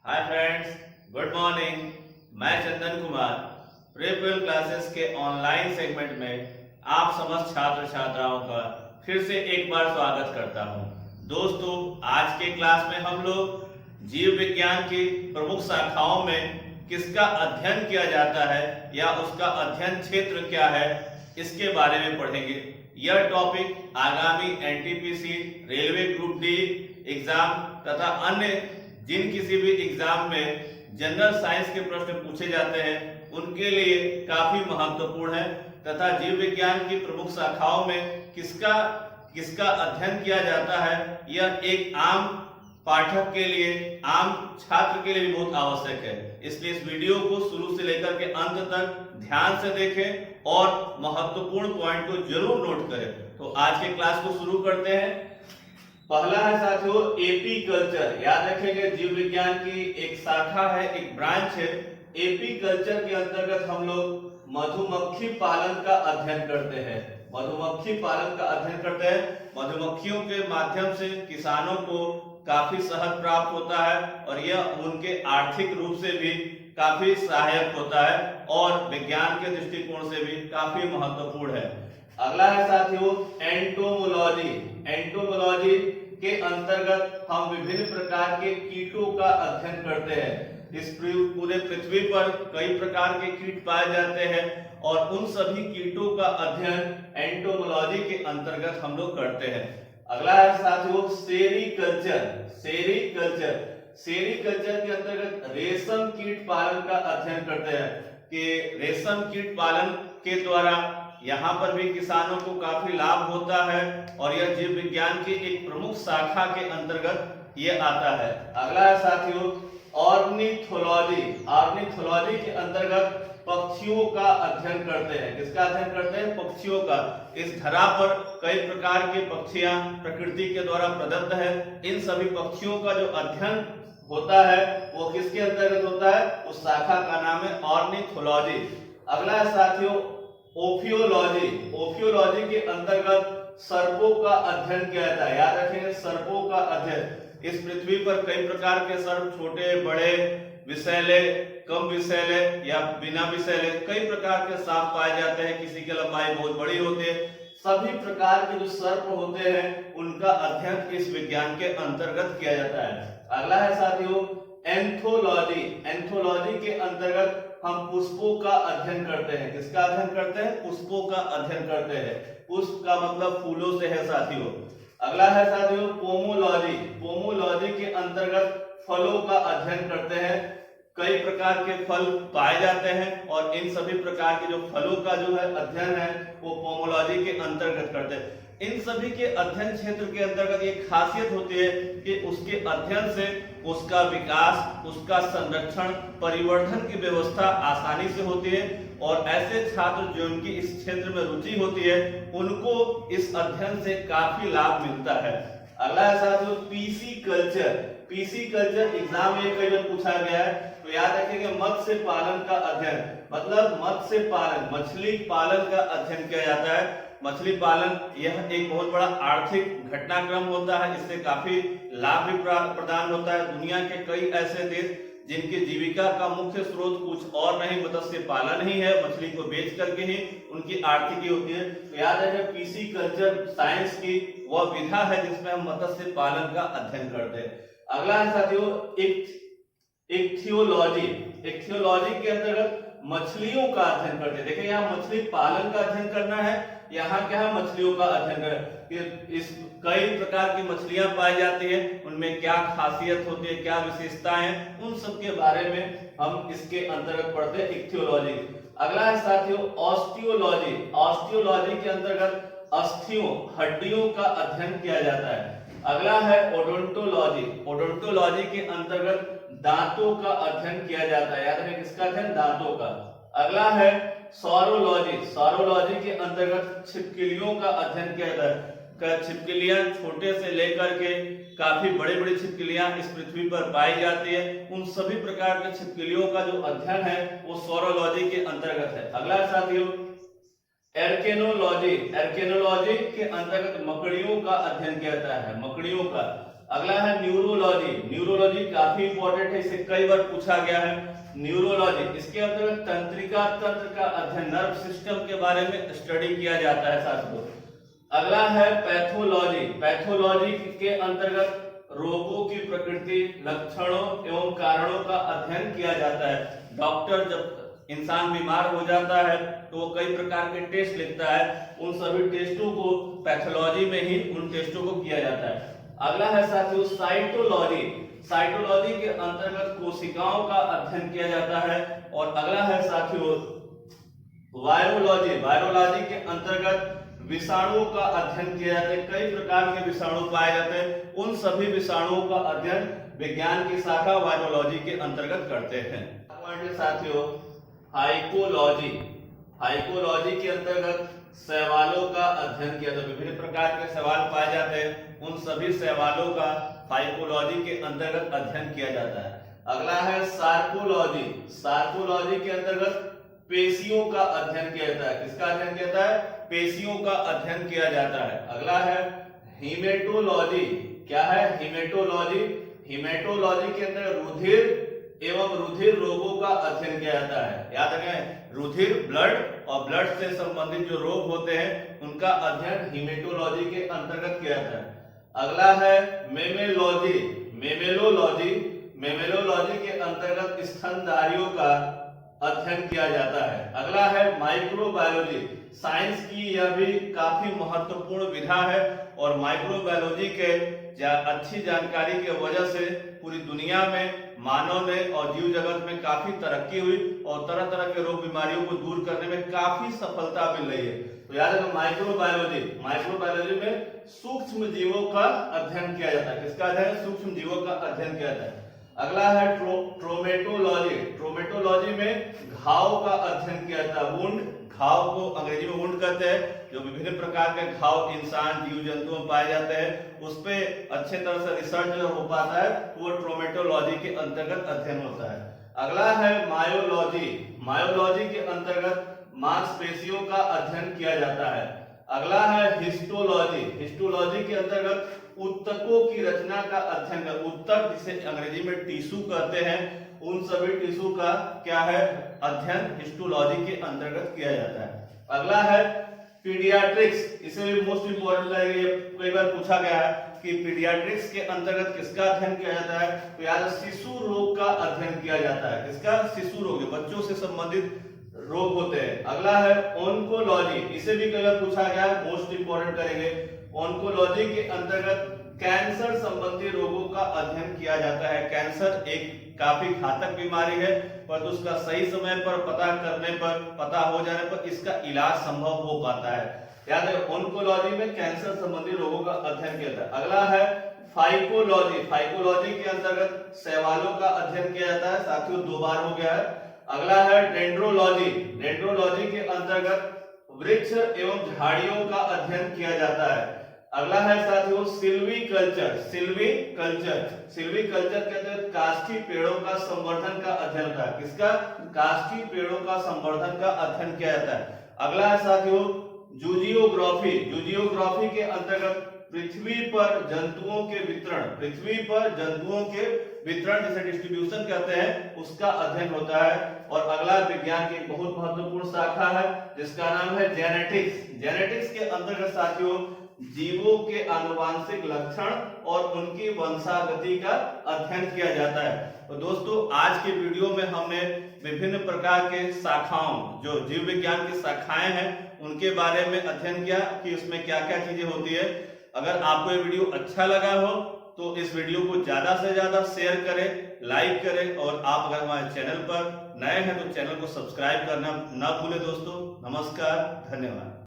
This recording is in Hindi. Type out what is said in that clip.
Hi friends, good morning. मैं चंदन कुमार प्री-12 क्लासेस के ऑनलाइन सेगमेंट में आप समस्त छात्र छात्राओं का फिर से एक बार स्वागत करता हूं। दोस्तों, आज के क्लास में हम लोग जीव विज्ञान की प्रमुख शाखाओं में किसका अध्ययन किया जाता है या उसका अध्ययन क्षेत्र क्या है, इसके बारे में पढ़ेंगे। यह टॉपिक आगामी NTPC, railway group D exam तथा अन्य जिन किसी भी एग्जाम में जनरल साइंस के प्रश्न पूछे जाते हैं उनके लिए काफी महत्वपूर्ण है तथा जीव विज्ञान की प्रमुख शाखाओं में किसका किसका अध्ययन किया जाता है, यह एक आम पाठक के लिए, आम छात्र के लिए भी बहुत आवश्यक है। इसलिए इस वीडियो को शुरू से लेकर के अंत तक ध्यान से देखें और महत्वपूर्ण पॉइंट को जरूर नोट करें। तो आज के क्लास को शुरू करते हैं। पहला है साथियों एपी कल्चर। याद रखेंगे, जीव विज्ञान की एक शाखा है, एक ब्रांच है। एपी कल्चर के अंतर्गत हम लोग मधुमक्खी पालन का अध्ययन करते हैं। मधुमक्खी पालन का अध्ययन करते हैं। मधुमक्खियों के माध्यम से किसानों को काफी शहद प्राप्त होता है और यह उनके आर्थिक रूप से भी काफी सहायक होता है और विज्ञान के दृष्टिकोण से भी काफी महत्वपूर्ण है। अगला है साथियों एंटोमोलॉजी। एंटोमोलॉजी के अंतर्गत हम विभिन्न प्रकार के कीटों का अध्ययन करते हैं। इस पूरे पृथ्वी पर कई प्रकार के कीट पाए जाते हैं और उन सभी कीटों का अध्ययन एंटोमोलॉजी के अंतर्गत हम लोग करते हैं। अगला है साथियों सेरीकल्चर। सेरीकल्चर सेरीकल्चर के अंतर्गत रेशम कीट पालन का अध्ययन करते हैं कि रेशम कीट पालन के द्वारा यहाँ पर भी किसानों को काफी लाभ होता है और यह जीव विज्ञान की एक प्रमुख शाखा के अंतर्गत ये आता है। अगला है साथियों ऑर्निथोलॉजी। ऑर्निथोलॉजी के अंतर्गत पक्षियों का अध्ययन करते हैं। किसका अध्ययन करते हैं? पक्षियों का। इस धरा पर कई प्रकार के पक्षियां प्रकृति के द्वारा प्रदत्त है। इन सभी पक्षियों का जो अध्ययन होता है वो किसके अंतर्गत होता है? उस शाखा का नाम है ऑर्निथोलॉजी। अगला है साथियों ओफियोलॉजी। ओफियोलॉजी के अंतर्गत सर्पों का अध्ययन किया जाता है। याद रखेंगे, सर्पों का अध्ययन। इस पृथ्वी पर कई प्रकार के सर्प, छोटे बड़े, विषैले, कम विषैले या बिना विषैले, कई प्रकार के सांप पाए जाते हैं। किसी की लंबाई बहुत बड़ी होती है। सभी प्रकार के जो सर्प होते हैं उनका अध्ययन इस विज्ञान के अंतर्गत किया जाता है। अगला है साथियों एंथोलॉजी। एंथोलॉजी के अंतर्गत हम पुष्पों का अध्ययन करते हैं। किसका अध्ययन करते हैं? पुष्पों का अध्ययन करते हैं। पुष्प का मतलब फूलों से है साथियों। अगला है साथियों पोमोलॉजी। पोमोलॉजी के अंतर्गत फलों का अध्ययन करते हैं। कई प्रकार के फल पाए जाते हैं और इन सभी प्रकार के जो फलों का जो है अध्ययन है वो पोमोलॉजी के अंतर्गत करते हैं। इन सभी के अध्ययन क्षेत्र के अंतर्गत एक खासियत होती है कि उसके अध्ययन से उसका विकास, उसका संरक्षण, परिवर्धन की व्यवस्था आसानी से होती है और ऐसे छात्र जो उनकी इस क्षेत्र में रुचि होती है उनको इस अध्ययन से काफी लाभ मिलता है। अगला है साथियों PC culture. PC culture exam में कई बार पूछा गया है, तो याद रखेंगे मत्स्य पालन का अध्ययन। मतलब मत्स्य पालन, मछली पालन का अध्ययन किया जाता है। मछली पालन यह एक बहुत बड़ा आर्थिक घटनाक्रम होता है। इससे काफी लाभ भी प्रदान होता है। दुनिया के कई ऐसे देश जिनकी जीविका का मुख्य स्रोत कुछ और नहीं, मत्स्य पालन ही है। मछली को बेच करके ही उनकी आर्थिकी होती है। तो याद है पीसी कल्चर साइंस की वह विधा है जिसमें हम मत्स्य पालन का अध्ययन करते हैं। अगला है साथियों इक्थियोलॉजी। इक्थियोलॉजी के अंतर्गत मछलियों का अध्ययन करते हैं। देखिए यहाँ मछली पालन का अध्ययन करना है, यहाँ क्या है? मछलियों का अध्ययन करें। इस कई प्रकार की मछलियां पाई जाती हैं, उनमें क्या खासियत होती है, क्या विशेषताएं हैं, उन सब के बारे में हम इसके अंतर्गत पढ़ते हैं इक्थियोलॉजी। अगला है साथियों ऑस्टियोलॉजी। ऑस्टियोलॉजी के अंतर्गत अस्थियों, हड्डियों का अध्ययन किया जाता है। अगला है ओडोंटोलॉजी। ओडोंटोलॉजी के अंतर्गत दांतों का अध्ययन किया जाता है। याद रखें किसका अध्ययन? दांतों का। अगला है सौरोलॉजी। सौरोलॉजी के अंतर्गत छिपकलियों का अध्ययन किया जाता है। छिपकलियां छोटे से लेकर के काफी बड़ी बड़ी छिपकलियां इस पृथ्वी पर पाई जाती है। उन सभी प्रकार के छिपकलियों का जो अध्ययन है वो सौरोलॉजी के अंतर्गत है। अगला साथियों एर्केनोलॉजी। एर्केनोलॉजी के अंतर्गत मकड़ियों का अध्ययन किया जाता है। मकड़ियों का अगला है न्यूरोलॉजी। न्यूरोलॉजी काफी इंपॉर्टेंट है, इसे कई बार पूछा गया है। न्यूरोलॉजी, इसके अंतर्गत तंत्रिका तंत्र का अध्ययन, नर्व सिस्टम के बारे में स्टडी किया जाता है साथियों। अगला है पैथोलॉजी। पैथोलॉजी के अंतर्गत रोगों की प्रकृति, लक्षणों एवं कारणों का अध्ययन किया जाता है। डॉक्टर जब इंसान बीमार हो जाता है तो वो कई प्रकार के टेस्ट लिखता है, उन सभी टेस्टों को पैथोलॉजी में ही उन टेस्टों को किया जाता है। अगला है साथियों साइटोलॉजी। साइटोलॉजी के अंतर्गत कोशिकाओं का अध्ययन किया जाता है। और अगला है साथियों वायरोलॉजी। वायरोलॉजी के अंतर्गत विषाणुओं का अध्ययन किया जाता है। कई प्रकार के विषाणु पाए जाते हैं, उन सभी विषाणुओं का अध्ययन विज्ञान की शाखा वायरोलॉजी के अंतर्गत करते हैं। साथियों हाइकोलॉजी। हाइकोलॉजी के अंतर्गत शैवालों का अध्ययन किया जाता है। विभिन्न प्रकार के शैवाल पाए जाते हैं, उन सभी शैवालों का हाइकोलॉजी के अंतर्गत अध्ययन किया जाता है। अगला है सार्कोलॉजी। सार्कोलॉजी के अंतर्गत पेशियों का अध्ययन किया जाता है। किसका अध्ययन किया जाता है? पेशियों का अध्ययन किया जाता है। अगला है हीमेटोलॉजी। क्या है? हीमेटोलॉजी। हीमेटोलॉजी के अंदर रुधिर एवं रुधिर रोगों का अध्ययन किया जाता है। याद रखें, रुधिर ब्लड और ब्लड से संबंधित जो रोग होते हैं उनका अध्ययन हीमेटोलॉजी के अंतर्गत किया जाता है। अगला है मेमेलॉजी। मेमेलोलॉजी। मेमेलोलॉजी के अंतर्गत स्तनधारियों का अध्ययन किया जाता है। अगला है माइक्रोबायोलॉजी। साइंस की यह भी काफी महत्वपूर्ण विधा है और माइक्रोबायोलॉजी के अच्छी जानकारी की वजह से पूरी दुनिया में मानव ने और जीव जगत में काफी तरक्की हुई और तरह तरह के रोग बीमारियों को दूर करने में काफी सफलता मिल रही है। तो याद रखो माइक्रोबायोलॉजी। माइक्रोबायोलॉजी में सूक्ष्म जीवों का अध्ययन किया जाता है। किसका अध्ययन? सूक्ष्म जीवों का अध्ययन किया जाता है। अगला है ट्रोमेटोलॉजी। ट्रोमेटोलॉजी में घाव का अध्ययन किया जाता है। वुंड, घाव को अंग्रेजी में वुंड कहते हैं, जो विभिन्न प्रकार के घाव इंसान जीव जंतुओं में पाए जाते हैं, उस पे अच्छे तरह से रिसर्च जो हो पाता है तो वो ट्रोमेटोलॉजी के अंतर्गत अध्ययन होता है। अगला है मायोलॉजी। मायोलॉजी के अंतर्गत मांसपेशियों का अध्ययन किया जाता है। अगला है हिस्टोलॉजी। हिस्टोलॉजी के अंतर्गत ऊतकों की रचना का अध्ययन कर, ऊतक जिसे अंग्रेजी में टिश्यू कहते हैं, उन सभी टिश्यू का क्या है? अध्ययन हिस्टोलॉजी के अंतर्गत किया जाता है। अगला है पीडियाट्रिक्स। इसे भी मोस्ट इंपोर्टेंट है, ये कई बार पूछा गया है कि पीडियाट्रिक्स के अंतर्गत किसका अध्ययन किया जाता है? तो यार शिशु रोग का अध्ययन किया जाता है। किसका? शिशु रोग, बच्चों से संबंधित रोग होते हैं। अगला है ऑन्कोलॉजी। इसे भी कई बार पूछा गया है, मोस्ट इंपोर्टेंट करेंगे। ऑन्कोलॉजी के अंतर्गत कैंसर संबंधी रोगों का अध्ययन किया जाता है। कैंसर एक काफी घातक बीमारी है, पर उसका सही समय पर पता हो जाने पर इसका इलाज संभव हो पाता है। याद है, ऑन्कोलॉजी में कैंसर संबंधी रोगों का अध्ययन किया जाता है। अगला है फाइकोलॉजी। फाइकोलॉजी के अंतर्गत शैवालों का अध्ययन किया जाता है। साथियों 2 बार हो गया है। अगला है डेंड्रोलॉजी। डेंड्रोलॉजी के अंतर्गत वृक्ष एवं झाड़ियों का अध्ययन किया जाता है। अगला है साथियों सिल्वीकल्चर। सिल्वीकल्चर। सिल्वीकल्चर के अंतर्गत काष्ठी पेड़ों का संवर्धन का अध्ययन होता है। किसका? काष्ठी पेड़ों का संवर्धन का अध्ययन किया जाता है। अगला है साथियों जूजियोग्राफी। जूजियोग्राफी के अंतर्गत पृथ्वी पर जंतुओं के वितरण जिसे डिस्ट्रीब्यूशन कहते हैं, उसका अध्ययन होता है। और अगला विज्ञान की बहुत महत्वपूर्ण शाखा है जिसका नाम है जेनेटिक्स। जेनेटिक्स के अंतर्गत साथियों जीवों के आनुवांशिक लक्षण और उनकी वंशागति का अध्ययन किया जाता है। तो दोस्तों आज के वीडियो में हमने विभिन्न प्रकार के शाखाओं, जो जीव विज्ञान की शाखाएं हैं, उनके बारे में अध्ययन किया कि उसमें क्या क्या चीजें होती है। अगर आपको ये वीडियो अच्छा लगा हो तो इस वीडियो को ज्यादा से ज्यादा शेयर करें, लाइक करें और आप अगर हमारे चैनल पर नए हैं तो चैनल को सब्सक्राइब करना ना भूलें। दोस्तों नमस्कार, धन्यवाद।